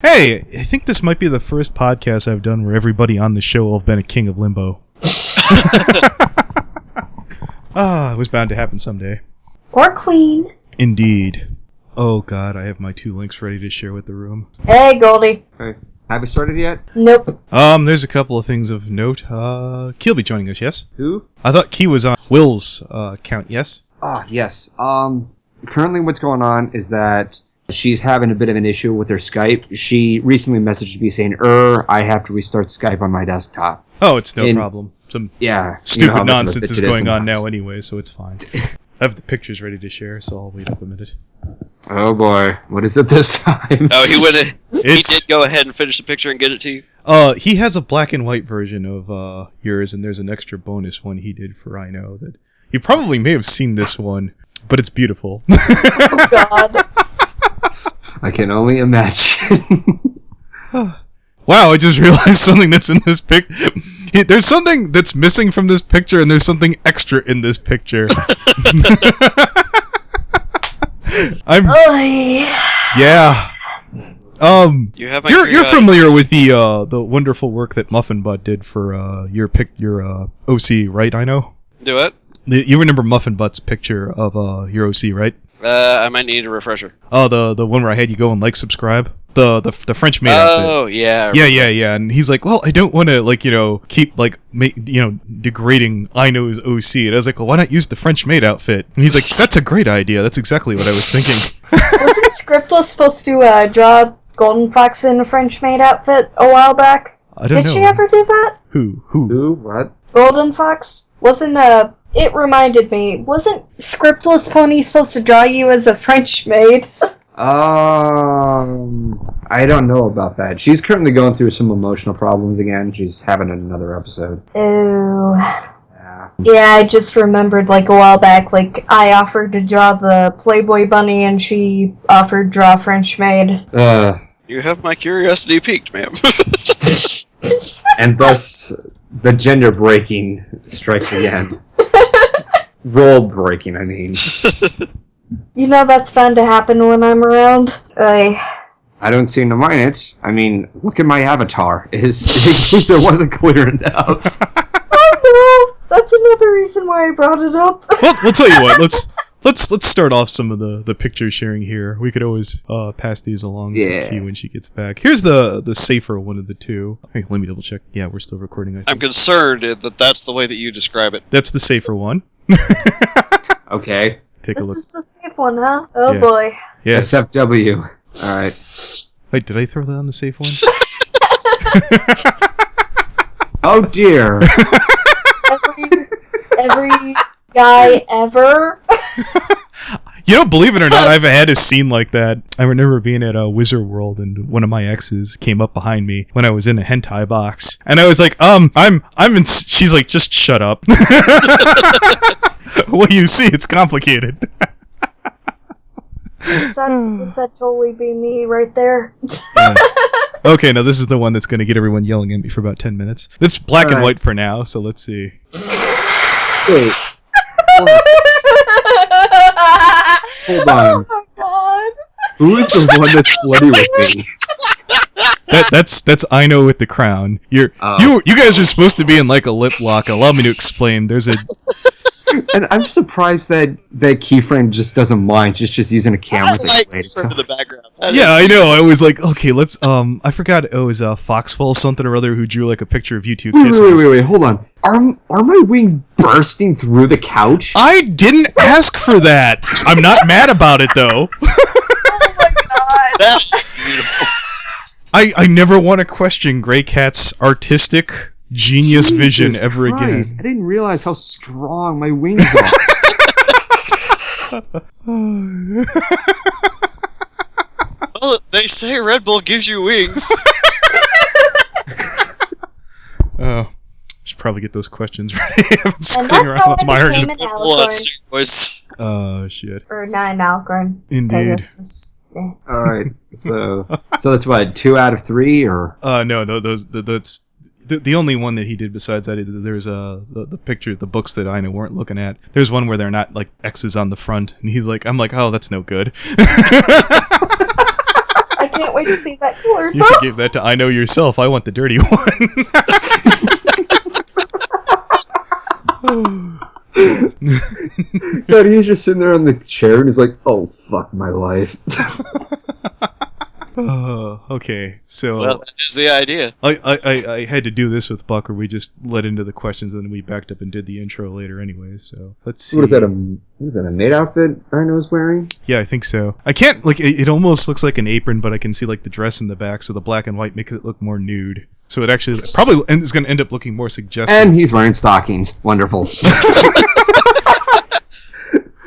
Hey, I think this might be the first podcast I've done where everybody on the show will have been a king of limbo. It was bound to happen someday. Or queen. Indeed. Oh god, I have my 2 links ready to share with the room. Hey, Goldie. Hey, have we started yet? Nope. There's a couple of things of note. Key'll be joining us, yes? Who? I thought Key was on Will's account, yes? Yes. Currently what's going on is that she's having a bit of an issue with her Skype. She recently messaged me saying, I have to restart Skype on my desktop. Oh, it's no problem. Some stupid nonsense is going on now anyway, so it's fine. I have the pictures ready to share, so I'll wait up a minute. Oh boy, what is it this time? Oh, he did go ahead and finish the picture and get it to you? He has a black and white version of yours, and there's an extra bonus one he did for Aino that you probably may have seen this one, but it's beautiful. Oh god. I can only imagine. Wow, I just realized something that's in this pic. There's something that's missing from this picture, and there's something extra in this picture. Yeah. You're familiar with the wonderful work that Muffin Butt did for your OC, right? I know. Do it. You remember Muffin Butt's picture of your OC, right? I might need a refresher. Oh, the one where I had you go and Subscribe. The French maid outfit. Oh, yeah. Yeah. And he's like, well, I don't want to, keep, degrading Aino's OC. And I was like, well, why not use the French maid outfit? And he's like, that's a great idea. That's exactly what I was thinking. Wasn't Scriptless supposed to draw GoldenFox in a French maid outfit a while back? I don't know. Did she ever do that? Who? What? GoldenFox? Wasn't, it reminded me, wasn't Scriptless Pony supposed to draw you as a French maid? I don't know about that. She's currently going through some emotional problems again. She's having another episode. Ooh. Yeah, I just remembered, a while back, I offered to draw the Playboy Bunny, and she offered to draw French maid. You have my curiosity piqued, ma'am. And thus, the gender breaking strikes again. Role breaking, I mean. You know that's bound to happen when I'm around. I don't seem to mind it. I mean, look at my avatar. In case it wasn't clear enough. Oh no! That's another reason why I brought it up. Well, we'll tell you what. Let's start off some of the picture sharing here. We could always pass these along to Key when she gets back. Here's the safer one of the two. Hey, let me double check. Yeah, we're still recording. I'm concerned that that's the way that you describe it. That's the safer one. Okay. Take a look. This is the safe one, huh? Oh boy. Yeah. SFW. Alright. Wait, did I throw that on the safe one? Oh dear. Every guy ever. Believe it or not, I've had a scene like that. I remember being at Wizard World, and one of my exes came up behind me when I was in a hentai box, and I was like, I'm in. She's like, just shut up. Well, you see, it's complicated. Does that totally be me right there? Yeah. Okay, now this is the one that's going to get everyone yelling at me for about 10 minutes. It's black and white for now, so let's see. Wait. Hold on. Oh my god. Who is the one that's bloody with me? That's Aino with the crown. You guys are supposed to be in a lip lock. Allow me to explain. There's a. And I'm surprised that KeyFrame just doesn't mind just using a camera. For the background. Yeah, I know. I was like, okay, let's. I forgot. It was Foxfall something or other who drew a picture of you two kissing. Wait, hold on. Are my wings bursting through the couch? I didn't ask for that. I'm not mad about it though. Oh my god. That's beautiful. I never want to question Grey Cat's artistic genius vision ever again. I didn't realize how strong my wings are. Well, they say Red Bull gives you wings. Oh, should probably get those questions ready. I'm spinning around with my heart. Oh shit. Or 9 Alcorn. Indeed. Alright, so that's what, 2 out of 3 or? No, that's the only one that he did besides that is there's the picture, the books that Aino weren't looking at. There's one where they're not X's on the front, and I'm like, oh, that's no good. I can't can't wait to see that cooler. You could give that to I Know yourself. I want the dirty one. God, he's just sitting there on the chair and he's like, "Oh fuck my life." Okay, so Well, that is the idea. I had to do this with Buck, or we just led into the questions and then we backed up and did the intro later anyway. So let's see. What is that? A maid outfit I know is wearing? Yeah, I think so. I can't it almost looks like an apron, but I can see like the dress in the back, so the black and white makes it look more nude. So it actually probably is going to end up looking more suggestive. And he's wearing stockings. Wonderful.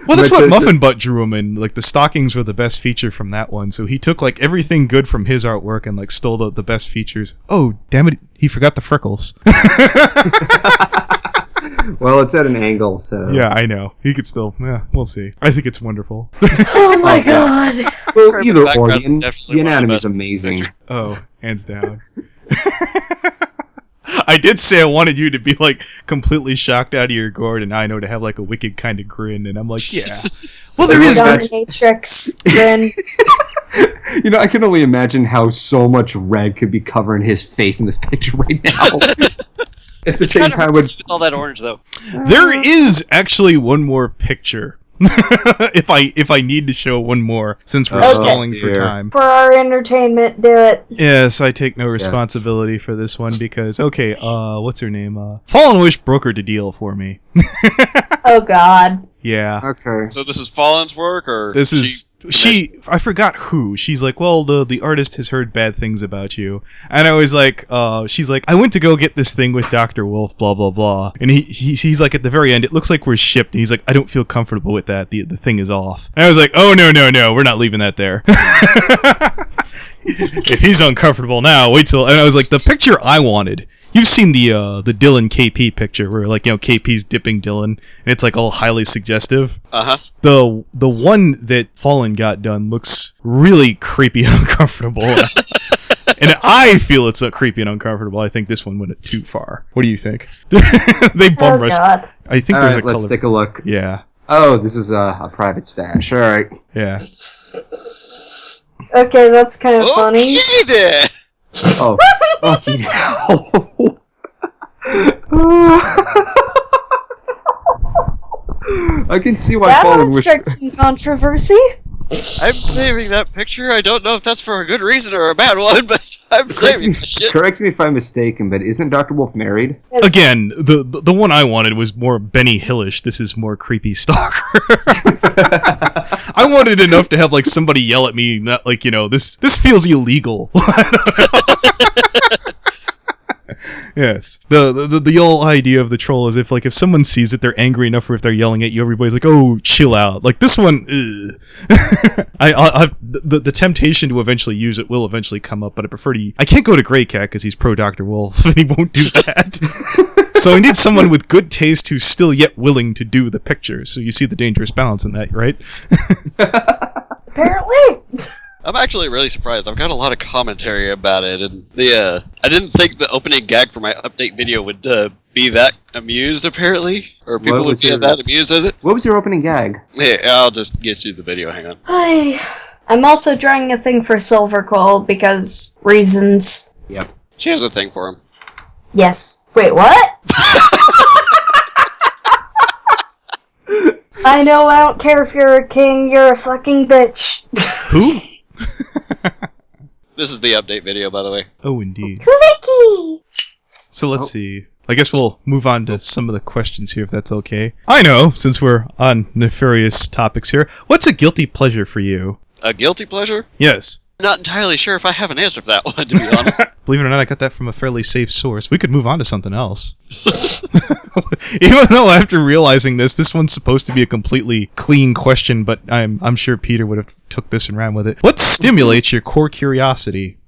Well, that's what Muffin Butt drew him in. Like, the stockings were the best feature from that one. So he took, like, everything good from his artwork and, like, stole the best features. Oh, damn it, he forgot the freckles. Well, it's at an angle, so... Yeah, I know. He could still... Yeah, we'll see. I think it's wonderful. Oh my god! Well, either The or, background the definitely one of the anatomy is best amazing. pictures. Oh, hands down. I did say I wanted you to be, like, completely shocked out of your gourd, and I know to have, like, a wicked kind of grin, and I'm like, yeah. Well, there is that. Dominatrix. Then You know, I can only imagine how so much red could be covering his face in this picture right now. At the same time, with all that orange though. There is actually one more picture. if I need to show one more, since we're Okay. stalling for Dear. time. for our entertainment, do it. Yes, I take no responsibility for this one because, okay, what's her name? Fallen Wish brokered a deal for me. Oh god. Yeah. Okay. So this is Fallen's work, or This is I forgot who. She's like, well, the artist has heard bad things about you, and I was like, she's like, I went to go get this thing with Dr. Wolf, blah blah blah, and he's like, at the very end, it looks like we're shipped, and he's like, I don't feel comfortable with that. The thing is off, and I was like, oh no, we're not leaving that there. If he's uncomfortable now, wait till. And I was like, the picture I wanted. You've seen the Dylan KP picture where, like, you know, KP's dipping Dylan, and it's like all highly suggestive. The one that Fallen got done looks really creepy and uncomfortable. And I feel it's creepy and uncomfortable. I think this one went too far. What do you think? They bum Oh rushed. god. I think All there's right, a let's color. take a look. Yeah. Oh, this is a private stash. All right. Yeah. Okay, that's kind of funny. Okay then. Oh, fucking hell. I can see why That Fallen would wish. strike some controversy. I'm saving that picture. I don't know if that's for a good reason or a bad one, but I'm saving that shit. Correct me if I'm mistaken, but isn't Dr. Wolf married? Again, the one I wanted was more Benny Hillish. This is more creepy stalker. I wanted enough to have, like, somebody yell at me, not like, you know, this feels illegal. Yes. The whole idea of the troll is if someone sees it, they're angry enough, or if they're yelling at you, everybody's like, oh, chill out. Like, this one, the temptation to eventually use it will eventually come up, but I prefer to. I can't go to Grey Cat because he's pro Dr. Wolf, and he won't do that. So I need someone with good taste who's still yet willing to do the picture. So you see the dangerous balance in that, right? Apparently. I'm actually really surprised. I've got a lot of commentary about it, and I didn't think the opening gag for my update video would be that amused, apparently, or people would be that amused at it. What was your opening gag? Hey, I'll just get you the video. Hang on. I'm also drawing a thing for Silver Quill because reasons. Yep. She has a thing for him. Yes. Wait, what? I know, I don't care if you're a king, you're a fucking bitch. Who? This is the update video, by the way. Oh, indeed. Vicky! So let's see. I guess we'll move on to some of the questions here, if that's okay. I know, since we're on nefarious topics here, what's a guilty pleasure for you? A guilty pleasure? Yes. Not entirely sure if I have an answer for that one, to be honest. Believe it or not, I got that from a fairly safe source. We could move on to something else. Even though after realizing this one's supposed to be a completely clean question, but I'm sure Peter would have took this and ran with it. What stimulates your core curiosity?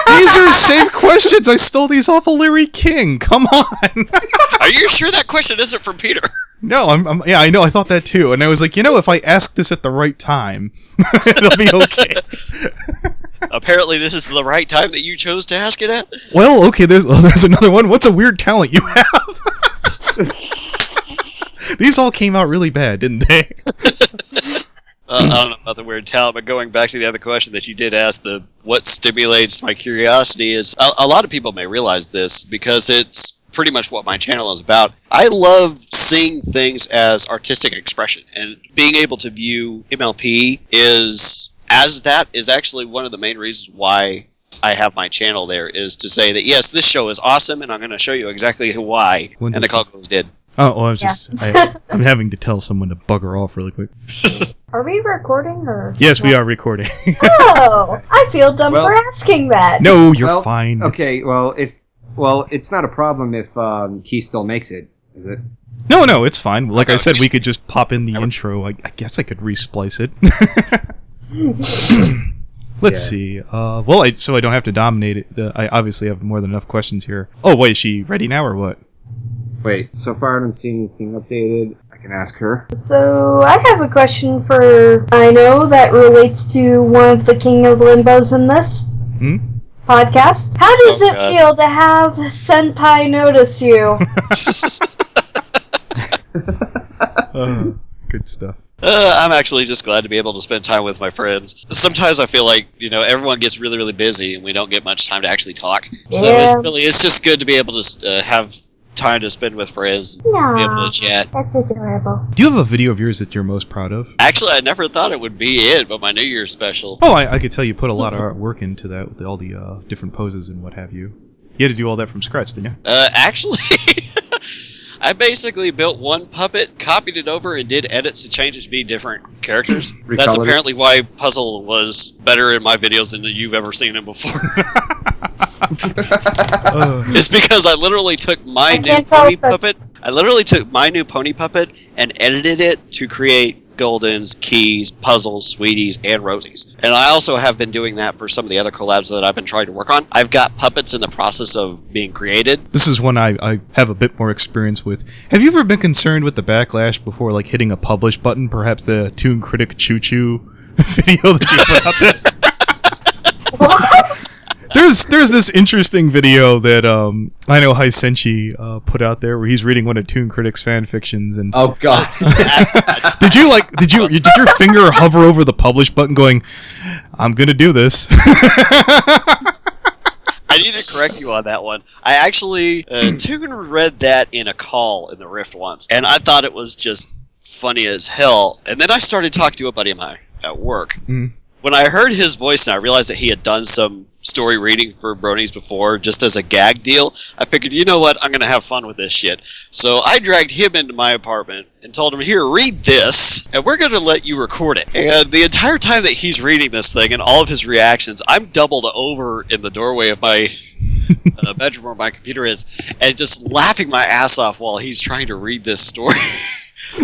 These are safe questions. I stole these off of Larry King. Come on. Are you sure that question isn't from Peter? No, yeah, I know. I thought that too, and I was like, you know, if I ask this at the right time, it'll be okay. Apparently, this is the right time that you chose to ask it at. Well, okay. There's another one. What's a weird talent you have? These all came out really bad, didn't they? I don't know about the weird talent, but going back to the other question that you did ask, what stimulates my curiosity is, a lot of people may realize this because it's pretty much what my channel is about. I love seeing things as artistic expression, and being able to view MLP is actually one of the main reasons why I have my channel there, is to say that yes, this show is awesome, and I'm going to show you exactly why. And the Cogos did. Oh, well, I'm having to tell someone to bugger off really quick. Are we recording or? Yes, we are recording. Oh, I feel dumb for asking that. No, you're fine. Okay, it's not a problem if Key still makes it, is it? No, it's fine. Like I said, we could just pop in the intro. I guess I could resplice it. Let's see. So I don't have to dominate it. I obviously have more than enough questions here. Oh, wait, is she ready now or what? Wait, so far I don't see anything updated. I can ask her. So, I have a question for Aino that relates to one of the King of Limbos in this podcast. How does it feel to have Senpai notice you? Good stuff. I'm actually just glad to be able to spend time with my friends. Sometimes I feel like, everyone gets really, really busy and we don't get much time to actually talk. So it's just good to be able to have time to spend with friends and be able to chat. That's adorable. Do you have a video of yours that you're most proud of? Actually, I never thought it would be it, but my New Year's special. Oh, I could tell you put a lot of work into that with all the different poses and what have you. You had to do all that from scratch, didn't you? Actually, I basically built one puppet, copied it over, and did edits to change it to be different characters. That's apparently why Puzzle was better in my videos than you've ever seen him before. It's because I literally took my new pony puppet. I literally took my new pony puppet and edited it to create Goldens, Keys, Puzzles, Sweeties, and Rosies. And I also have been doing that for some of the other collabs that I've been trying to work on. I've got puppets in the process of being created. This is one I have a bit more experience with. Have you ever been concerned with the backlash before, like, hitting a publish button? Perhaps the Toon Critic Choo Choo video that you put out there? What? There's this interesting video that Aino HiSenshi put out there where he's reading one of Toon Critic's fan fictions, and oh god, did your finger hover over the publish button, going, "I'm gonna do this"? I need to correct you on that one. I actually Toon read that in a call in the Rift once, and I thought it was just funny as hell. And then I started talking to a buddy of mine at work. When I heard his voice and I realized that he had done some story reading for Bronies before, just as a gag deal, I figured, you know what, I'm going to have fun with this shit. So I dragged him into my apartment and told him, here, read this, and we're going to let you record it. And the entire time that he's reading this thing and all of his reactions, I'm doubled over in the doorway of my bedroom where my computer is, and just laughing my ass off while he's trying to read this story.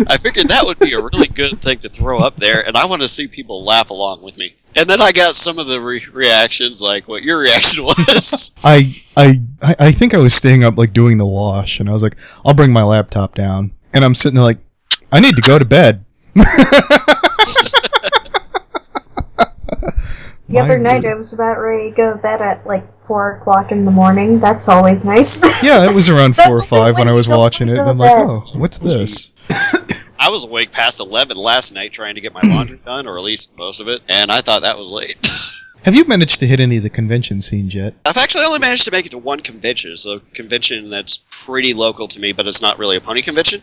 I figured that would be a really good thing to throw up there, and I want to see people laugh along with me. And then I got some of the reactions, like what your reaction was. I think I was staying up, like, doing the wash, and I was like, I'll bring my laptop down. And I'm sitting there like, I need to go to bed. The other night I was about ready to go to bed at like 4 o'clock in the morning. That's always nice. Yeah, it was around 4 or 5 when I was watching it, and I'm like, oh, what's this? I was awake past 11 last night trying to get my laundry done, or at least most of it, and I thought that was late. Have you managed to hit any of the convention scenes yet? I've actually only managed to make it to one convention. It's a convention that's pretty local to me, but it's not really a pony convention.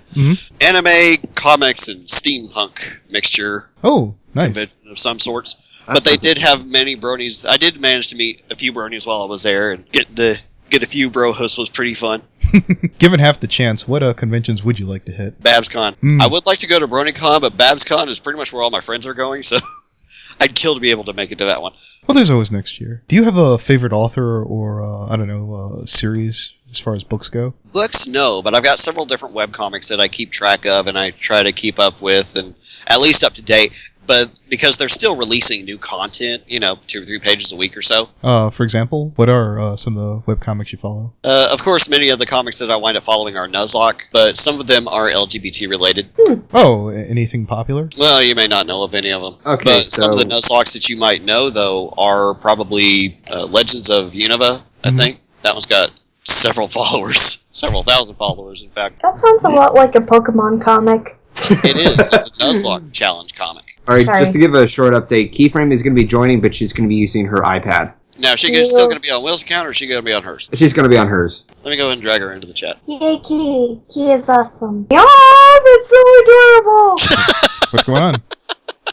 Anime, comics, and steampunk mixture. Oh, nice. Convention of some sorts. But they did have many bronies. I did manage to meet a few bronies while I was there, and get a few bro-hosts was pretty fun. Given half the chance, what conventions would you like to hit? BabsCon. I would like to go to BronyCon, but BabsCon is pretty much where all my friends are going, so I'd kill to be able to make it to that one. Well, there's always next year. Do you have a favorite author or, series as far as books go? Books, no, but I've got several different webcomics that I keep track of and I try to keep up with, and at least up to date. But because they're still releasing new content, 2 or 3 pages a week or so. For example, what are some of the webcomics you follow? Of course, many of the comics that I wind up following are Nuzlocke, but some of them are LGBT related. Oh, anything popular? Well, you may not know of any of them. Okay, but some of the Nuzlocks that you might know, though, are probably Legends of Unova, I think. That one's got several followers. Several thousand followers, in fact. That sounds a lot like a Pokemon comic. It is. It's a Nuzlocke challenge comic. All right, Sorry. just to give a short update, KeyFrame is going to be joining, but she's going to be using her iPad. Now, is she still going to be on Will's account, or is she going to be on hers? She's going to be on hers. Let me go ahead and drag her into the chat. Yay, Key. Key is awesome. Oh, that's so adorable. What's going on?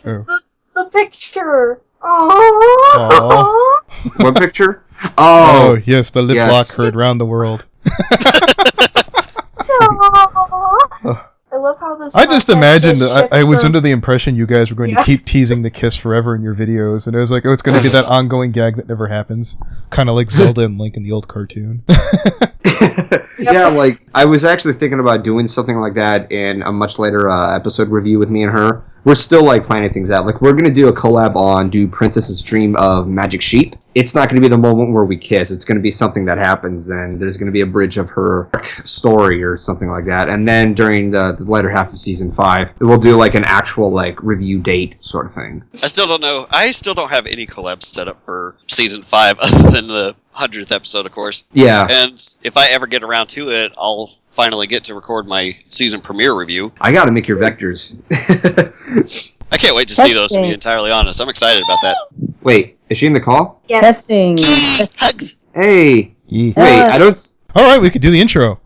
Oh. The picture. Oh. What picture? Oh, yes, the lip yes. lock heard round the world. I love how this. I just imagined, I was from- under the impression you guys were going to keep teasing the kiss forever in your videos, and I was like, oh, it's going to be that ongoing gag that never happens. Kind of like Zelda and Link in the old cartoon. Yeah, like, I was actually thinking about doing something like that in a much later episode review with me and her. We're still, like, planning things out. Like, we're going to do a collab on Do Princess's Dream of Magic Sheep. It's not going to be the moment where we kiss. It's going to be something that happens, and there's going to be a bridge of her story or something like that. And then during the later half of Season 5, we'll do, like, an actual, like, review date sort of thing. I still don't know. I still don't have any collabs set up for Season 5 other than the 100th episode, of course. Yeah. And if I ever get around to it, I'll finally get to record my season premiere review. I got to make your vectors. I can't wait to see those, to be entirely honest. I'm excited about that. Wait, is she in the call? Yes. Testing. Hugs! Hey. Yeah. Wait, I don't... All right, we could do the intro.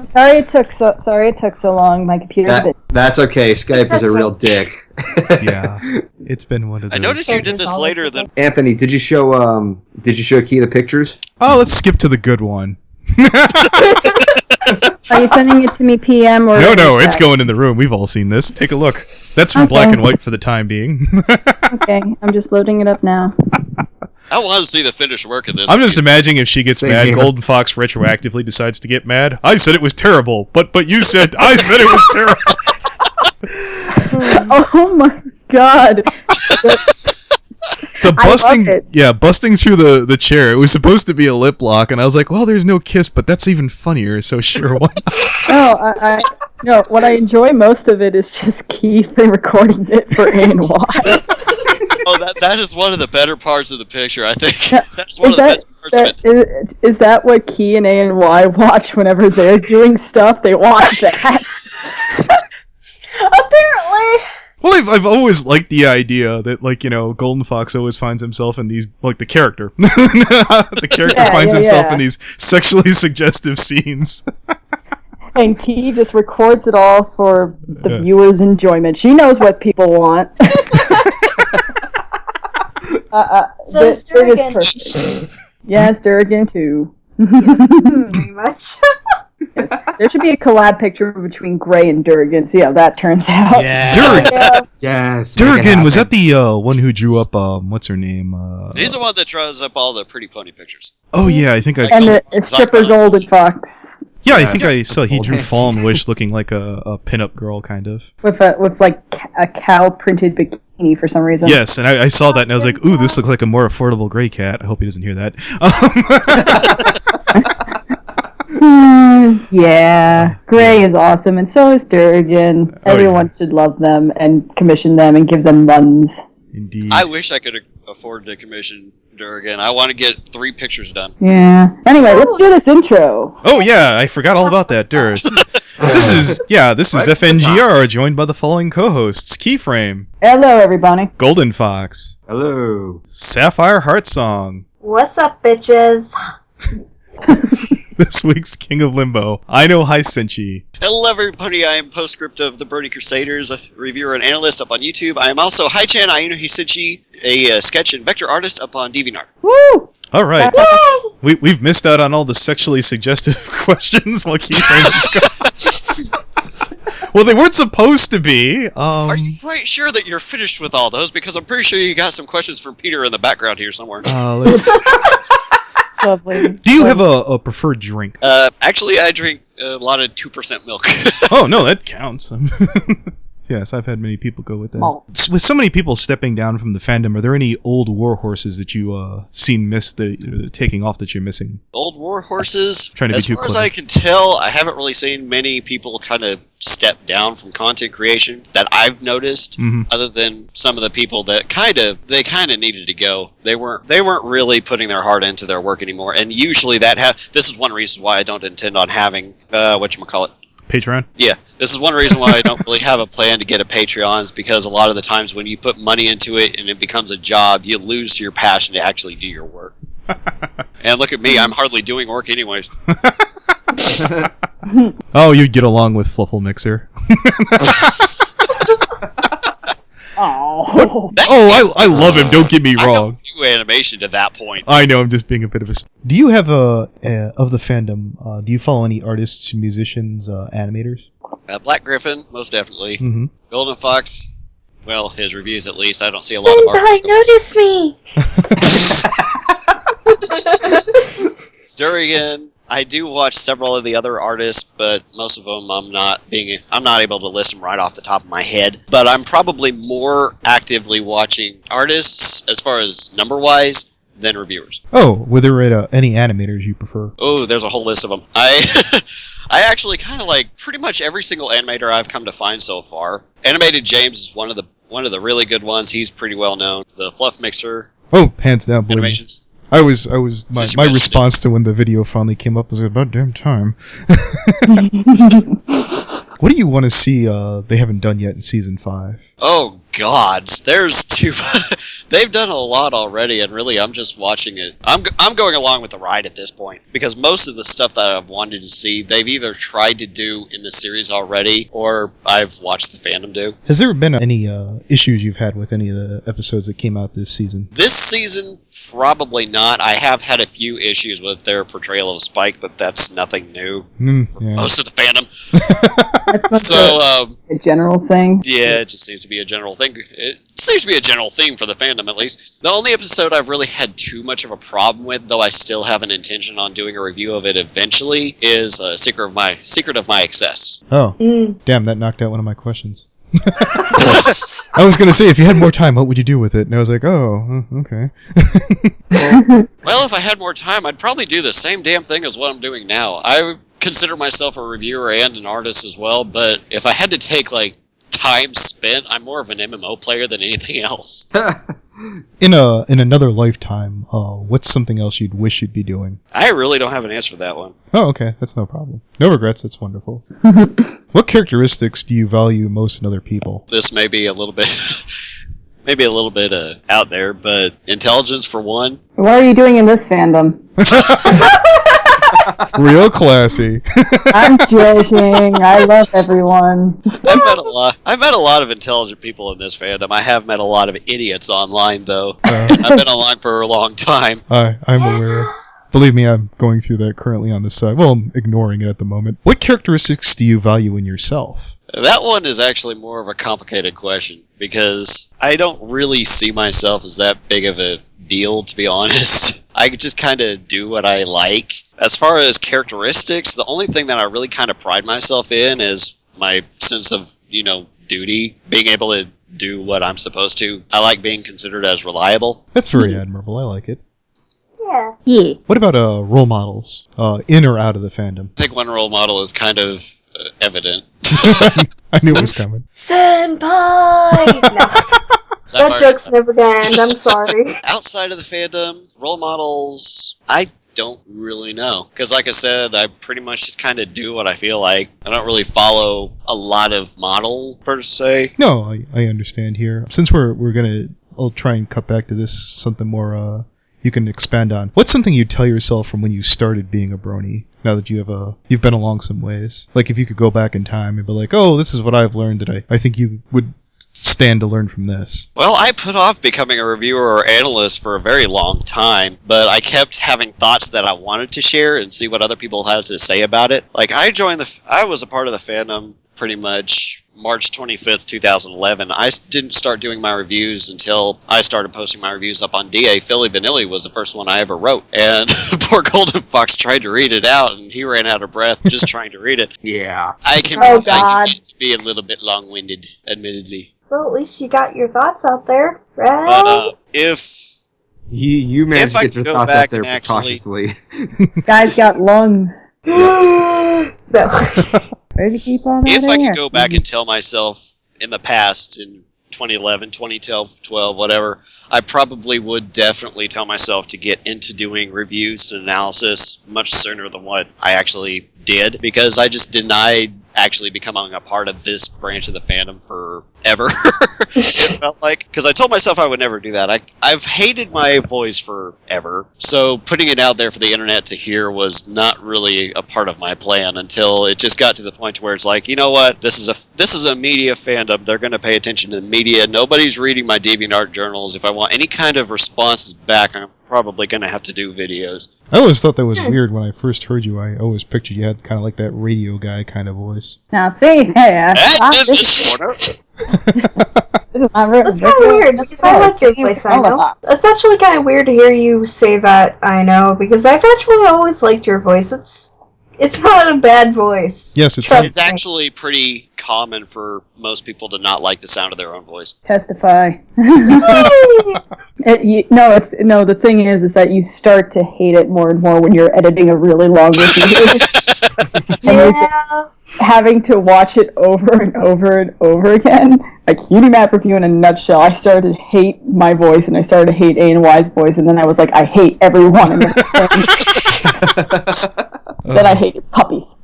sorry it took so long. My computer's a bit. That's okay. Skype is a real dick. Yeah, it's been one of those. I noticed you did this later than... Anthony, did you show Key the pictures? Oh, let's skip to the good one. Are you sending it to me PM or? No, it's going in the room. We've all seen this. Take a look. That's from black and white for the time being. Okay, I'm just loading it up now. I want to see the finished work of this. I'm just imagining if she gets Same mad, here. GoldenFox retroactively decides to get mad. I said it was terrible, but you said I said it was terrible. Oh my god! The I love busting, it. yeah, busting through the chair. It was supposed to be a lip lock, and I was like, well, there's no kiss, but that's even funnier. So sure, why not? No, what I enjoy most of it is just KeyFrame recording it for ANY. Oh, that is one of the better parts of the picture, I think. Yeah. That's one of the best parts of it. Is that what Key and ANY watch whenever they're doing stuff? They watch that. Apparently. Well, I've always liked the idea that, like, you know, GoldenFox always finds himself in these, like, the character. The character finds himself in these sexually suggestive scenes. And Key just records it all for the viewer's enjoyment. She knows what people want. So is Durgan. Perfect. Yes, Durgan too. Very much. Yes. There should be a collab picture between Gray and Durgan. See how that turns out. Yeah. Durgan! Yeah. Yes. Durgan, was that the one who drew up, what's her name? He's the one that draws up all the pretty pony pictures. Oh, yeah, I think I And saw... the stripper GoldenFox Yeah, I think I saw he drew Yes. Fallen Wish looking like a pinup girl, kind of. with like a cow printed bikini for some reason. Yes, and I saw that and I was like, ooh, this looks like a more affordable gray cat. I hope he doesn't hear that. Yeah, Gray is awesome, and so is Durgan. Oh, Everyone should love them and commission them and give them buns. Indeed. I wish I could afford to commission Durgan. I want to get 3 pictures done. Yeah. Anyway, let's do this intro. Oh yeah, I forgot all about that, Dur. This is FNGR, joined by the following co-hosts: KeyFrame, Hello, everybody. GoldenFox, Hello. Sapphire Heartsong, What's up, bitches? this week's King of Limbo, Aino HiSenshi. Hello everybody, I am Postscript of the Brony Crusaders, a reviewer and analyst up on YouTube. I am also Hi-Chan Aino HiSenshi, a sketch and vector artist up on DeviantArt. Woo! All right, Yay! we've missed out on all the sexually suggestive questions while KeyFrame is gone. Well, they weren't supposed to be. Are you quite sure that you're finished with all those? Because I'm pretty sure you got some questions from Peter in the background here somewhere. Let's... Lovely. Do you have a preferred drink? Actually, I drink a lot of 2% milk. Oh, no, that counts. Yes, I've had many people go with that. Oh. With so many people stepping down from the fandom, are there any old war horses that you seen missed that you're taking off that you're missing? Old war horses. Trying to be as too far as clever. I can tell, I haven't really seen many people kind of step down from content creation that I've noticed. Mhm. Other than some of the people that kind of needed to go. They weren't really putting their heart into their work anymore. And usually this is one reason why I don't intend on having whatchamacallit. Patreon? Yeah, this is one reason why I don't really have a plan to get a Patreon, is because a lot of the times when you put money into it and it becomes a job, you lose your passion to actually do your work. And look at me, I'm hardly doing work anyways. Oh, you'd get along with Fluffle Mixer. Oh. I love him, don't get me I wrong. don't do animation to that point. I know, I'm just being a bit of a... Do you have of the fandom, do you follow any artists, musicians, animators? Black Griffin, most definitely. Mm-hmm. GoldenFox, well, his reviews at least. I don't see a lot of art. Senpai, notice me! Durian, I do watch several of the other artists, but most of them I'm not able to list them right off the top of my head. But I'm probably more actively watching artists, as far as number-wise, than reviewers. Oh, were there any animators you prefer? Oh, there's a whole list of them. I actually kind of like pretty much every single animator I've come to find so far. Animated James is one of the really good ones. He's pretty well known. The Fluff Mixer Oh, hands down, believe me. animations. I was my mentioned response to when the video finally came up was about damn time. What do you want to see they haven't done yet in season 5? Oh gods, there's two. They've done a lot already, and really, I'm just watching it. I'm going along with the ride at this point, because most of the stuff that I've wanted to see, they've either tried to do in the series already, or I've watched the fandom do. Has there been any issues you've had with any of the episodes that came out this season? This season, probably not. I have had a few issues with their portrayal of Spike, but that's nothing new for Yeah. most of the fandom. That's not So, a general thing. yeah, it just seems to be a general thing. It seems to be a general theme for the fandom, at least. The only episode I've really had too much of a problem with, though I still have an intention on doing a review of it eventually, is Secret of My Excess. Oh, damn! That knocked out one of my questions. I was gonna say, if you had more time, what would you do with it? And I was like, oh, okay. Well, if I had more time, I'd probably do the same damn thing as what I'm doing now. I consider myself a reviewer and an artist as well, but if I had to take, like, time spent, I'm more of an MMO player than anything else. In another lifetime, what's something else you'd wish you'd be doing? I really don't have an answer for that one. Oh, okay, that's no problem. No regrets. That's wonderful. What characteristics do you value most in other people? This may be a little bit... maybe a little bit out there, but intelligence for one. What are you doing in this fandom? Real classy. I'm joking. I love everyone. I've met a lot of intelligent people in this fandom. I have met a lot of idiots online, though. And I've been online for a long time. I'm aware. Believe me, I'm going through that currently on this side. Well, I'm ignoring it at the moment. What characteristics do you value in yourself? That one is actually more of a complicated question, because I don't really see myself as that big of a deal, to be honest. I just kind of do what I like. As far as characteristics, the only thing that I really kind of pride myself in is my sense of, duty, being able to do what I'm supposed to. I like being considered as reliable. That's very admirable. I like it. Yeah. What about role models, in or out of the fandom? I think one role model is kind of evident. I knew it was coming. Senpai! No, that joke's never gonna end, I'm sorry. Outside of the fandom, role models, I don't really know. Because like I said, I pretty much just kind of do what I feel like. I don't really follow a lot of model, per se. No, I understand here. Since I'll try and cut back to this, something more you can expand on. What's something you tell yourself from when you started being a brony? Now that you've been along some ways. Like if you could go back in time and be like, oh, this is what I've learned that I think you would stand to learn from this. Well, I put off becoming a reviewer or analyst for a very long time, but I kept having thoughts that I wanted to share and see what other people had to say about it. Like I was a part of the fandom pretty much March 25th, 2011. I didn't start doing my reviews until I started posting my reviews up on DA. Philly Vanilli was the first one I ever wrote. And poor GoldenFox tried to read it out, and he ran out of breath just trying to read it. Yeah. I can God. to be a little bit long-winded, admittedly. Well, at least you got your thoughts out there, right? But if You managed to I get your could go thoughts back out there and actually- precautiously. Guy's got lungs. No. Where'd you keep all that If I air? could go back and tell myself in the past, in 2011, 2012, whatever, I probably would definitely tell myself to get into doing reviews and analysis much sooner than what I actually did, because I just denied actually becoming a part of this branch of the fandom forever. It felt like, because I told myself I would never do that. I've hated my voice forever, so putting it out there for the internet to hear was not really a part of my plan until it just got to the point where it's like, you know what, this is a media fandom. They're going to pay attention to the media. Nobody's reading my DeviantArt journals. If I want any kind of responses back, I'm probably going to have to do videos. I always thought that was weird when I first heard you. I always pictured you had kind of like that radio guy kind of voice. Now see, hey, This corner. this is not rude. That's kind of weird, because I like your voice, I know. It's actually kind of weird to hear you say that, I know, because I've actually always liked your voice. It's not a bad voice. Yes, It's actually pretty common for most people to not like the sound of their own voice. Testify. The thing is that you start to hate it more and more when you're editing a really long review. Yeah. Having to watch it over and over and over again. A cutie map review in a nutshell. I started to hate my voice, and I started to hate Aino Hi's voice, and then I was like, I hate everyone and everything. Then I hated puppies.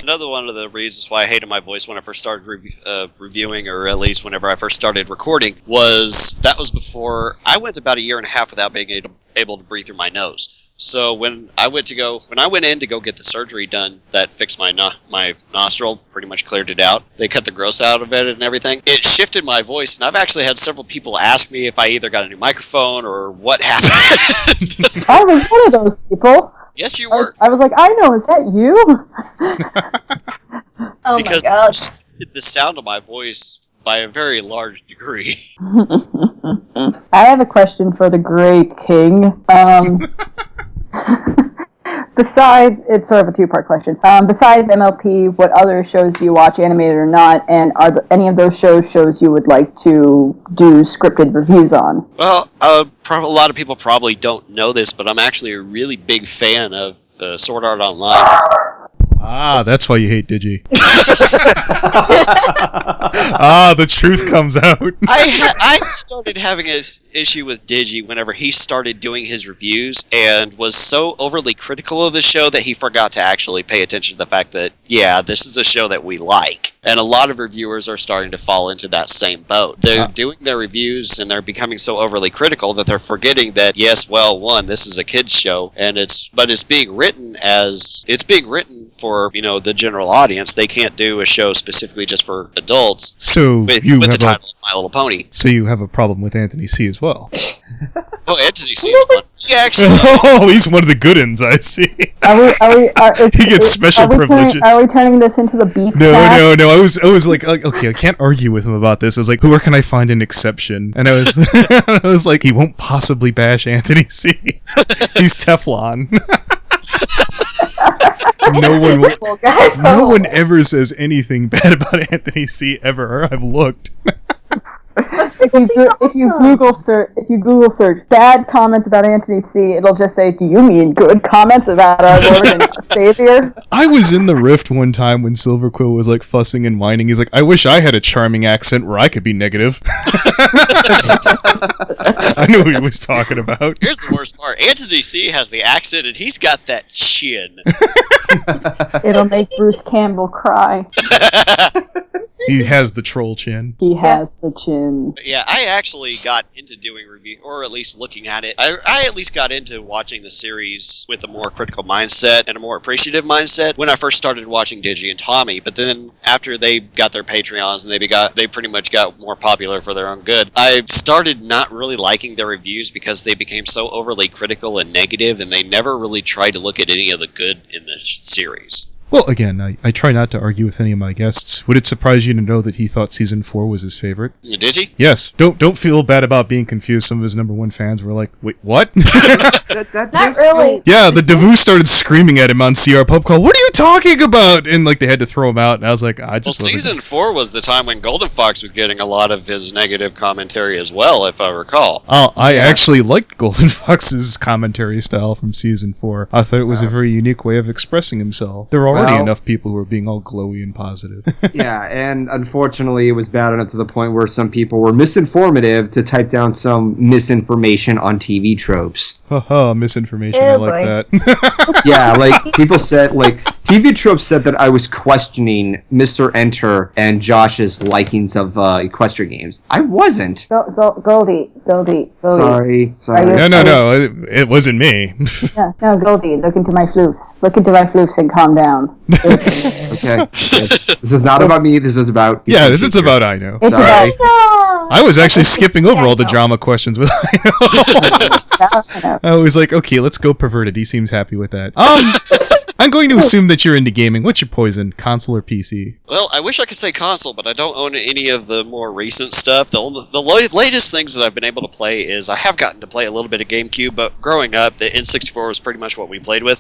Another one of the reasons why I hated my voice when I first started reviewing, or at least whenever I first started recording, was before I went about a year and a half without being able to breathe through my nose. So when I went in to go get the surgery done that fixed my nostril, pretty much cleared it out. They cut the growth out of it and everything. It shifted my voice, and I've actually had several people ask me if I either got a new microphone or what happened. I was one of those people. Yes, you were. I was like, I know, is that you? Oh because my gosh. it shifted the sound of my voice by a very large degree. I have a question for the great king. Besides, it's sort of a two-part question. Besides MLP, what other shows do you watch, animated or not? And are any of those shows you would like to do scripted reviews on? Well, a lot of people probably don't know this, but I'm actually a really big fan of Sword Art Online. Ah, that's why you hate Digi. The truth comes out. I started having an issue with Digi whenever he started doing his reviews and was so overly critical of the show that he forgot to actually pay attention to the fact that, yeah, this is a show that we like. And a lot of reviewers are starting to fall into that same boat. They're doing their reviews and they're becoming so overly critical that they're forgetting that, yes, well, one, this is a kid's show, and it's being written for, the general audience. They can't do a show specifically just for adults. So with the title of My Little Pony. So you have a problem with Antony C as well. Oh, Antony C is fun. He actually. Oh, he's one of the good uns, I see. He gets special privileges. Are we turning this into the beef? No. I was like, okay, I can't argue with him about this. I was like, where can I find an exception? And I was like, he won't possibly bash Antony C. He's Teflon. No one ever says anything bad about Antony C ever. I've looked. If you Google search bad comments about Antony C, it'll just say, "Do you mean good comments about our Lord and Savior?" I was in the Rift one time when Silver Quill was like fussing and whining. He's like, "I wish I had a charming accent where I could be negative." I knew what he was talking about. Here's the worst part: Antony C has the accent, and he's got that chin. It'll make Bruce Campbell cry. He has the troll chin. He has the chin. Yeah, I actually got into doing review, or at least looking at it. I at least got into watching the series with a more critical mindset and a more appreciative mindset when I first started watching Digi and Tommy. But then after they got their Patreons and they pretty much got more popular for their own good, I started not really liking their reviews because they became so overly critical and negative, and they never really tried to look at any of the good in the series. Well, again, I try not to argue with any of my guests. Would it surprise you to know that he thought Season 4 was his favorite? Did he? Yes. Don't feel bad about being confused. Some of his #1 fans were like, wait, what? Not really. Yeah, the Devu started screaming at him on CR Pub Call, what are you talking about? And they had to throw him out, and I was like, I just wasn't. Season 4 was the time when GoldenFox was getting a lot of his negative commentary as well, if I recall. I actually liked GoldenFox's commentary style from Season 4. I thought it was a very unique way of expressing himself. There are already enough people who are being all glowy and positive. Yeah, and unfortunately it was bad enough to the point where some people were misinformative to type down some misinformation on TV tropes. Haha, misinformation, I like that. Yeah, like, people said, like, TV tropes said that I was questioning Mr. Enter and Josh's likings of equestrian games. I wasn't. Goldie. Sorry. No, it wasn't me. No, Goldie, look into my floofs. Look into my floofs and calm down. Okay. This is not about me, this is about... Yeah, this is about Aino. Sorry. I was actually skipping over all the drama questions with Aino. I was like, okay, let's go perverted. He seems happy with that. I'm going to assume that you're into gaming. What's your poison, console or PC? Well, I wish I could say console, but I don't own any of the more recent stuff. The latest things that I've been able to play is I have gotten to play a little bit of GameCube, but growing up, the N64 was pretty much what we played with.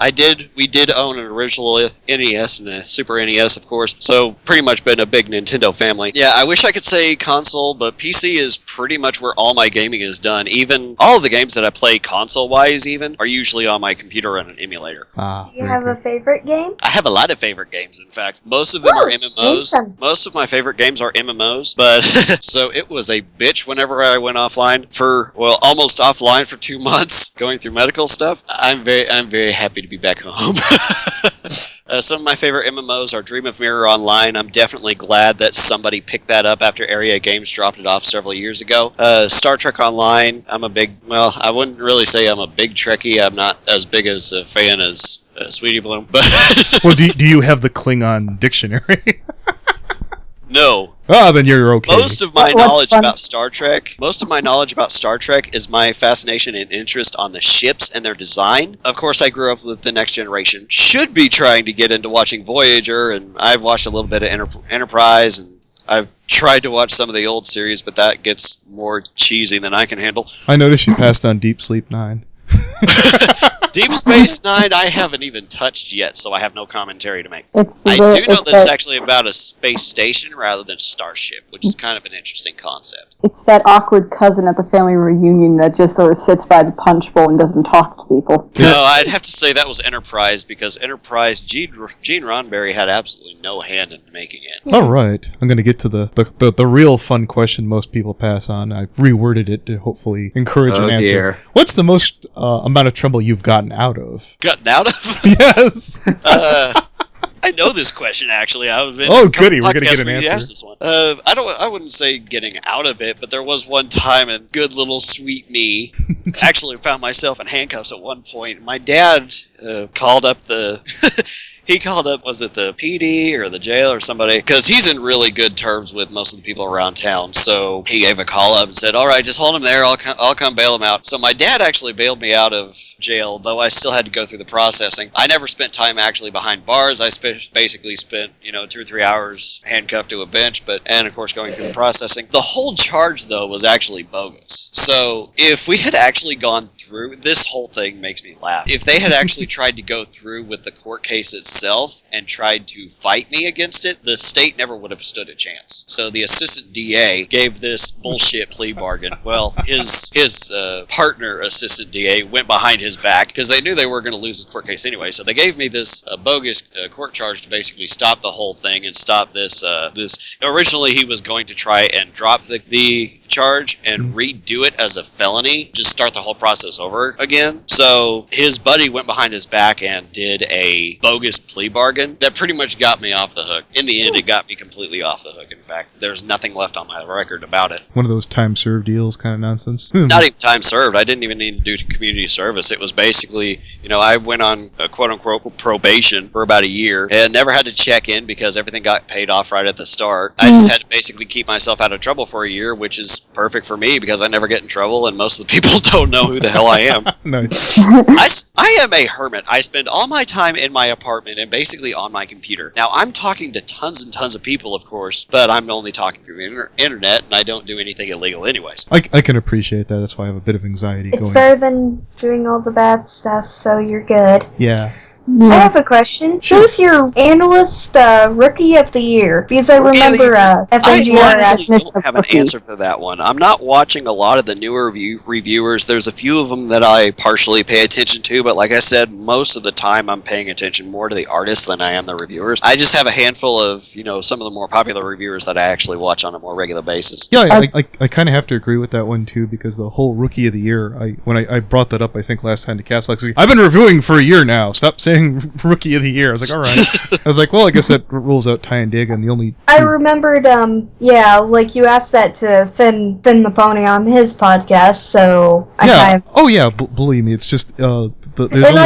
We did own an original NES and a Super NES, of course, so pretty much been a big Nintendo family. Yeah, I wish I could say console, but PC is pretty much where all my gaming is done. Even all of the games that I play console-wise even are usually on my computer on an emulator. Do you have a favorite game? I have a lot of favorite games, in fact. Most of them are MMOs. Most of my favorite games are MMOs, but so it was a bitch whenever I went offline almost offline for 2 months going through medical stuff. I'm very happy to be back home. Some of my favorite MMOs are Dream of Mirror Online. I'm definitely glad that somebody picked that up after Area Games dropped it off several years ago. Star Trek Online, I wouldn't really say I'm a big Trekkie. I'm not as big as a fan as Sweetie Bloom. But well, do you have the Klingon dictionary? No. Oh, then you're okay. Most of my knowledge about Star Trek is my fascination and interest on the ships and their design. Of course, I grew up with the Next Generation. Should be trying to get into watching Voyager, and I've watched a little bit of Enterprise, and I've tried to watch some of the old series, but that gets more cheesy than I can handle. I noticed you passed on Deep Sleep 9. Deep Space Nine, I haven't even touched yet, so I have no commentary to make. I do know that it's actually about a space station rather than a starship, which is kind of an interesting concept. It's that awkward cousin at the family reunion that just sort of sits by the punch bowl and doesn't talk to people. No, I'd have to say that was Enterprise, because Enterprise, Gene Roddenberry had absolutely no hand in making it. All right, I'm going to get to the real fun question most people pass on. I've reworded it to hopefully encourage an answer. Dear. What's the most amount of trouble you've gotten out of? Gotten out of? Yes. I know this question actually. Goody, we're gonna get an answer. This one. I wouldn't say getting out of it, but there was one time, and good little sweet me actually found myself in handcuffs at one point. My dad called up He called up, was it the PD or the jail or somebody? Because he's in really good terms with most of the people around town. So he gave a call up and said, all right, just hold him there. I'll come bail him out. So my dad actually bailed me out of jail, though I still had to go through the processing. I never spent time actually behind bars. I basically spent 2 or 3 hours handcuffed to a bench, and of course going through the processing. The whole charge, though, was actually bogus. So if we had actually gone through, this whole thing makes me laugh. If they had actually tried to go through with the court case itself and tried to fight me against it, the state never would have stood a chance. So the assistant DA gave this bullshit plea bargain. Well, his partner assistant DA went behind his back because they knew they were going to lose his court case anyway. So they gave me this bogus court charge to basically stop the whole thing and stop this. Originally, he was going to try and drop the charge and redo it as a felony, just start the whole process over again. So his buddy went behind his back and did a bogus plea bargain that pretty much got me off the hook. In the end, it got me completely off the hook. In fact, there's nothing left on my record about it. One of those time served deals kind of nonsense. Not even time served. I didn't even need to do community service. It was basically, I went on a quote-unquote probation for about a year and never had to check in because everything got paid off right at the start. I just had to basically keep myself out of trouble for a year, which is perfect for me because I never get in trouble and most of the people don't know who the hell I am. Nice. I am a hermit. I spend all my time in my apartment and basically on my computer. Now, I'm talking to tons and tons of people, of course, but I'm only talking through the internet and I don't do anything illegal anyways. I can appreciate that. That's why I have a bit of anxiety going. It's better than doing all the bad stuff, so you're good. Yeah. I have a question. Who's your analyst rookie of the year? Because I remember FNGR I asked honestly don't have an answer to that one. I'm not watching a lot of the newer reviewers. There's a few of them that I partially pay attention to, but like I said, most of the time I'm paying attention more to the artists than I am the reviewers. I just have a handful of, some of the more popular reviewers that I actually watch on a more regular basis. Yeah, I kind of have to agree with that one too, because the whole rookie of the year, when I brought that up, I think last time to Cass, I've been reviewing for a year now. Stop saying rookie of the year. I was like, all right. I was like, well, I guess that rules out Ty and Dig, and the only. I remembered, like you asked that to Finn the Pony on his podcast, so believe me, it's just I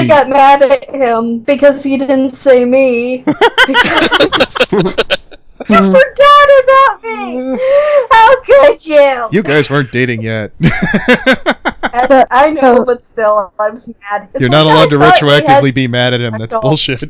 got mad at him because he didn't say me. You forgot about me! How could you? You guys weren't dating yet. I know, but still, I was mad. You're not allowed to retroactively be mad at him. That's bullshit.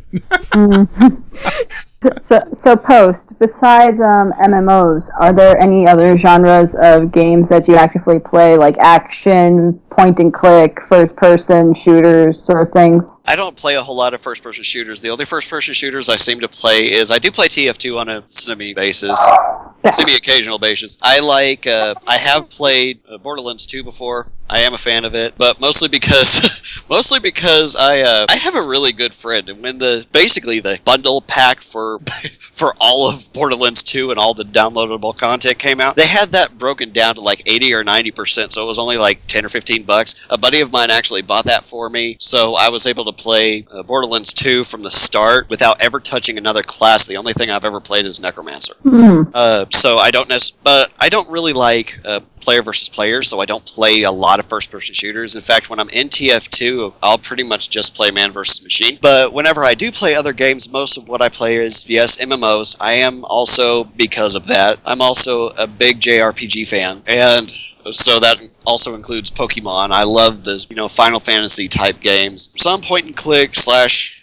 So Post, besides MMOs, are there any other genres of games that you actively play, like action, point and click, first person shooters, sort of things? I don't play a whole lot of first person shooters. The only first person shooters I seem to play is I do play TF2 on a semi-occasional basis. I have played Borderlands 2 before. I am a fan of it, but mostly because I have a really good friend, and when the bundle pack for all of Borderlands 2 and all the downloadable content came out, they had that broken down to like 80 or 90%, so it was only like 10 or 15 bucks. A buddy of mine actually bought that for me, so I was able to play Borderlands 2 from the start without ever touching another class. The only thing I've ever played is Necromancer. So I don't really like player versus player, so I don't play a lot of first-person shooters. In fact, when I'm in TF2, I'll pretty much just play man versus machine. But whenever I do play other games, most of what I play is, yes, MMOs. I am also, because of that, I'm also a big JRPG fan, and so that also includes Pokemon. I love the, Final Fantasy type games. Some point and click /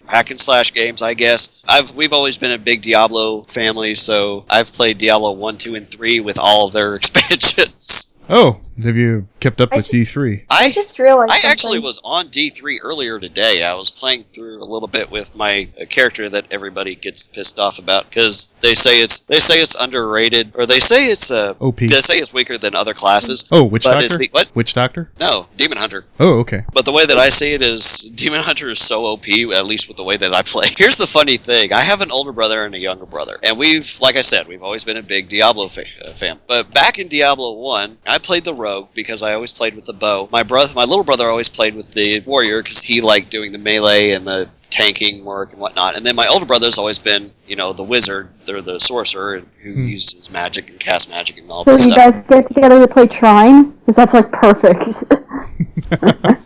hack and slash games, I guess. We've always been a big Diablo family, so I've played Diablo 1, 2, and 3 with all of their expansions. Oh, have you kept up with D3? I just realized I actually was on D3 earlier today. I was playing through a little bit with my character that everybody gets pissed off about because they say it's underrated, or they say it's OP. They say it's weaker than other classes. Oh, Witch Doctor? What? Witch Doctor? No, Demon Hunter. Oh, okay. But the way that I see it is Demon Hunter is so OP, at least with the way that I play. Here's the funny thing. I have an older brother and a younger brother, and like I said, we've always been a big Diablo fan. But back in Diablo 1, I played the rogue because I always played with the bow. My little brother always played with the warrior because he liked doing the melee and the tanking work and whatnot. And then my older brother's always been, the wizard, the sorcerer who used his magic and cast magic and all that stuff. So you guys get together to play Trine? Because that's like perfect.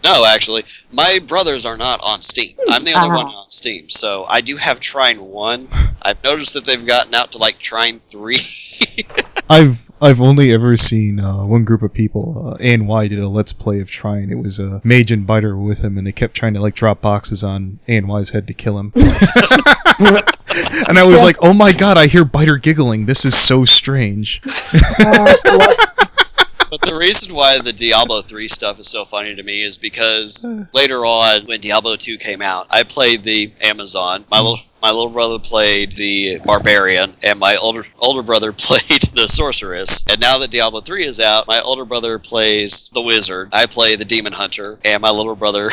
No, actually, my brothers are not on Steam. I'm the only one on Steam, so I do have Trine 1. I've noticed that they've gotten out to like Trine 3. I've only ever seen one group of people. ANY did a Let's Play of Trine. It was Mage and Biter with him, and they kept trying to drop boxes on ANY's head to kill him. And I was like, oh my god, I hear Biter giggling. This is so strange. But the reason why the Diablo 3 stuff is so funny to me is because later on, when Diablo 2 came out, I played the Amazon. My little brother played the Barbarian, and my older brother played the Sorceress. And now that Diablo 3 is out, my older brother plays the Wizard, I play the Demon Hunter, and my little brother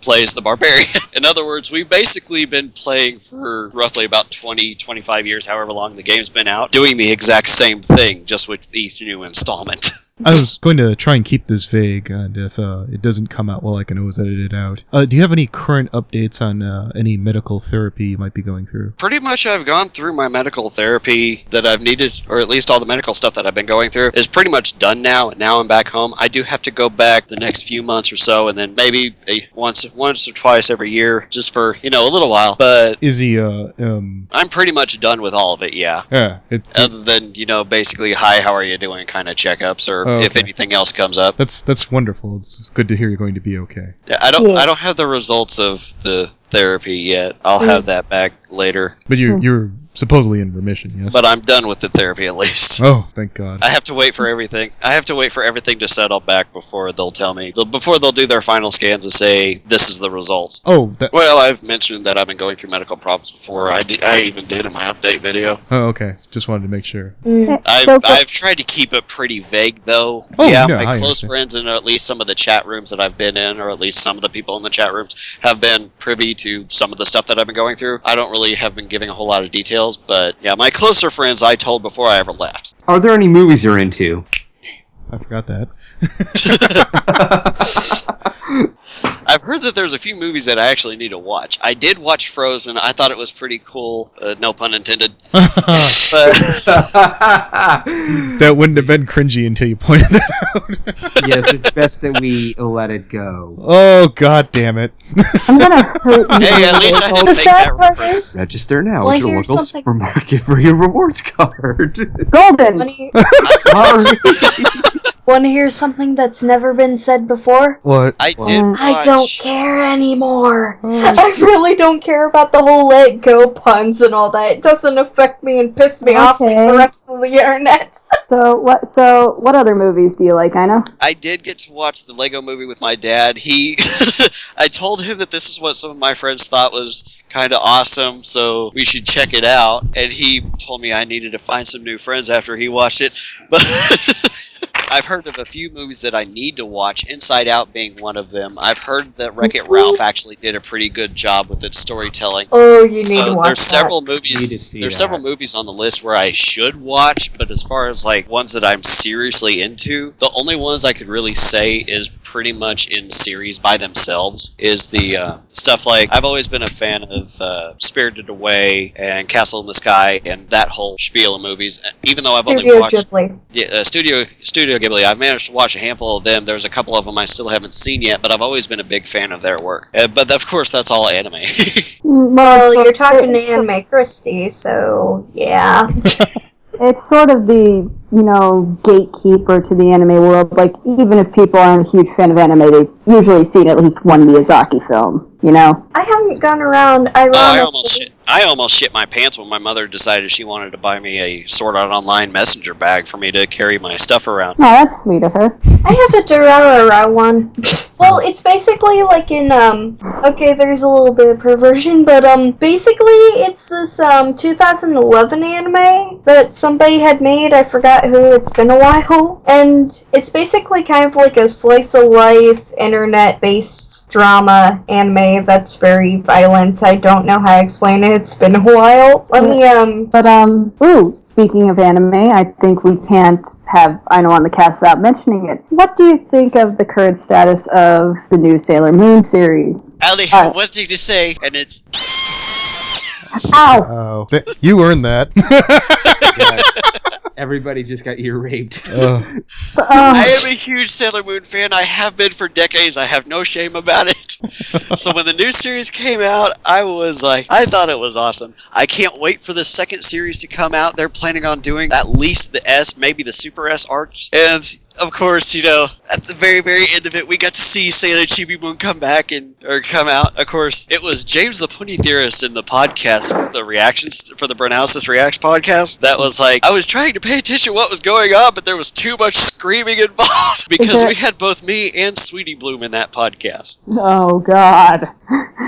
plays the Barbarian. In other words, we've basically been playing for roughly about 20-25 years, however long the game's been out, doing the exact same thing, just with each new installment. I was going to try and keep this vague, and if it doesn't come out well, I can always edit it out. Do you have any current updates on any medical therapy you might be going through? Pretty much I've gone through my medical therapy that I've needed, or at least all the medical stuff that I've been going through is pretty much done now. Now I'm back home. I do have to go back the next few months or so, and then maybe once or twice every year, just for, a little while. But is he, I'm pretty much done with all of it, yeah. Yeah. Other than, basically, hi, how are you doing kind of checkups, or if anything else comes up. That's wonderful. It's good to hear you're going to be okay. Yeah, I don't have the results of the therapy yet. I'll have that back later. But you're supposedly in remission, yes. But I'm done with the therapy at least. Oh, thank God. I have to wait for everything. I have to wait for everything to settle back before they'll tell me. Before they'll do their final scans and say, this is the results. Oh, Well, I've mentioned that I've been going through medical problems before. I even did in my update video. Oh, okay. Just wanted to make sure. I've tried to keep it pretty vague, though. Oh, yeah, no, my I close understand. friends and at least some of the chat rooms that I've been in, or at least some of the people in the chat rooms, have been privy to some of the stuff that I've been going through. I don't really have been giving a whole lot of details, but yeah, my closer friends I told before I ever left. Are there any movies you're into? I forgot that. I've heard that there's a few movies that I actually need to watch. I did watch Frozen. I thought it was pretty cool. No pun intended. But That wouldn't have been cringy until you pointed that out. Yes, it's best that we let it go. Oh, God damn it. I'm gonna hurt you. hey, at least I didn't The make sad that part reference. is, Register now Well, at your here's local something- supermarket for your rewards card. Golden. Sorry. want to hear something that's never been said before? What? I did watch... I don't care anymore. I really don't care about the whole let it go puns and all that. It doesn't affect me and piss me off like Okay. the rest of the internet. So what other movies do you like, Aino? I did get to watch the Lego movie with my dad. I told him that this is what some of my friends thought was kind of awesome, so we should check it out. And he told me I needed to find some new friends after he watched it. But I've heard of a few movies that I need to watch, Inside Out being one of them. I've heard that Wreck-It Ralph actually did a pretty good job with its storytelling. Oh, you need So to watch there's several Need to movies. see There's that. several movies on the list where I should watch, but as far as like ones that I'm seriously into, the only ones I could really say is pretty much in series by themselves is the stuff like I've always been a fan of Spirited Away and Castle in the Sky and that whole spiel of movies. Even though I've only Studio watched Ghibli. Studio Ghibli, I've managed to watch a handful of them. There's a couple of them I still haven't seen yet, but I've always been a big fan of their work. But of course, that's all anime. Well, you're talking to it's- Anime Christie, so yeah. It's sort of the, gatekeeper to the anime world. Like, even if people aren't a huge fan of anime, they've usually seen at least one Miyazaki film, I haven't gone around. I almost shit my pants when my mother decided she wanted to buy me a Sword Art Online messenger bag for me to carry my stuff around. Oh, that's sweet of her. I have a Durarara one. Well, it's basically like in, okay, there's a little bit of perversion, but, basically it's this, 2011 anime that somebody had made. I forgot who, it's been a while. And it's basically kind of like a slice of life, internet-based drama anime that's very violent. I don't know how to explain it. It's been a while. Let me, But, speaking of anime, I think we can't have Aino on the cast without mentioning it. What do you think of the current status of the new Sailor Moon series? I only have one thing to say, and it's... Ow! Oh, you earned that. Yes. Everybody just got ear raped. I am a huge Sailor Moon fan. I have been for decades. I have no shame about it. So when the new series came out, I was like, I thought it was awesome. I can't wait for the second series to come out. They're planning on doing at least the S, maybe the Super S arcs. And of course, at the very, very end of it, we got to see Sailor Chibi Moon come out. Of course, it was James the Pony Theorist in the podcast for the reactions for the Branalysis Reacts podcast. That was like, I was trying to pay attention to what was going on, but there was too much screaming involved because we had both me and Sweetie Bloom in that podcast. Oh, God.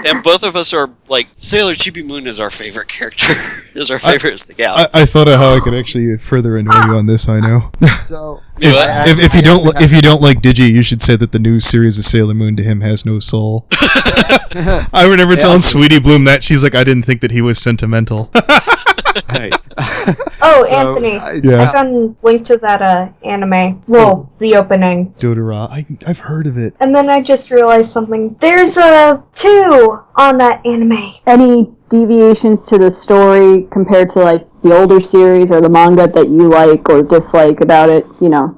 And both of us are like, Sailor Chibi Moon is our favorite character, is our favorite scout. I thought of how I could actually further annoy you on this. I know. So If you don't like Digi, you should say that the new series of Sailor Moon to him has no soul. I remember telling Sweetie Bloom that she's like, I didn't think that he was sentimental. Hey. Oh, So, Anthony. Yeah. I found a link to that anime. Well, the opening. Dodora, I've heard of it. And then I just realized something. There's two on that anime. Any deviations to the story compared to, like, the older series or the manga that you like or dislike about it,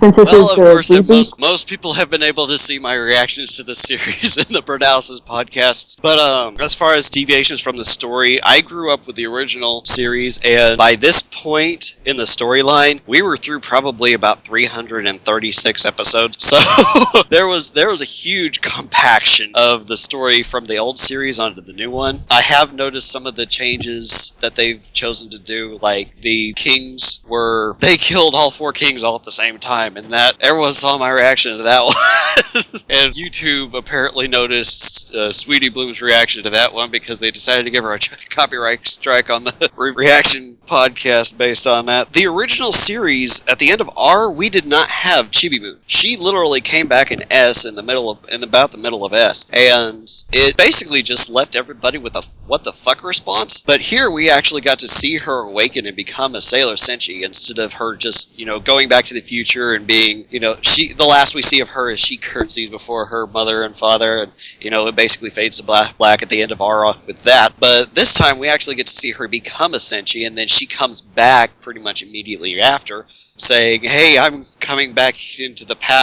since this Well, is of the course, reboot? most people have been able to see my reactions to the series in the Burnhouse's podcasts. But as far as deviations from the story, I grew up with the original series, and by this point in the storyline, we were through probably about 336 episodes. So there was a huge compaction of the story from the old series on onto the new one. I have noticed some of the changes that they've chosen to do, like the kings they killed all 4 kings all at the same time, and that everyone saw my reaction to that one. And YouTube apparently noticed Sweetie Bloom's reaction to that one because they decided to give her a copyright strike on the reaction podcast based on that. The original series, at the end of R, we did not have Chibi Moon. She literally came back in S in about the middle of S, and it basically just left everybody with a what the fuck response. But here we actually got to see her awaken and become a Sailor Senshi instead of her just, going back to the future and being, the last we see of her is she curtsies before her mother and father, and, it basically fades to black at the end of R with that. But this time we actually get to see her become a Senshi, and then she comes back pretty much immediately after, saying, hey, I'm coming back into the past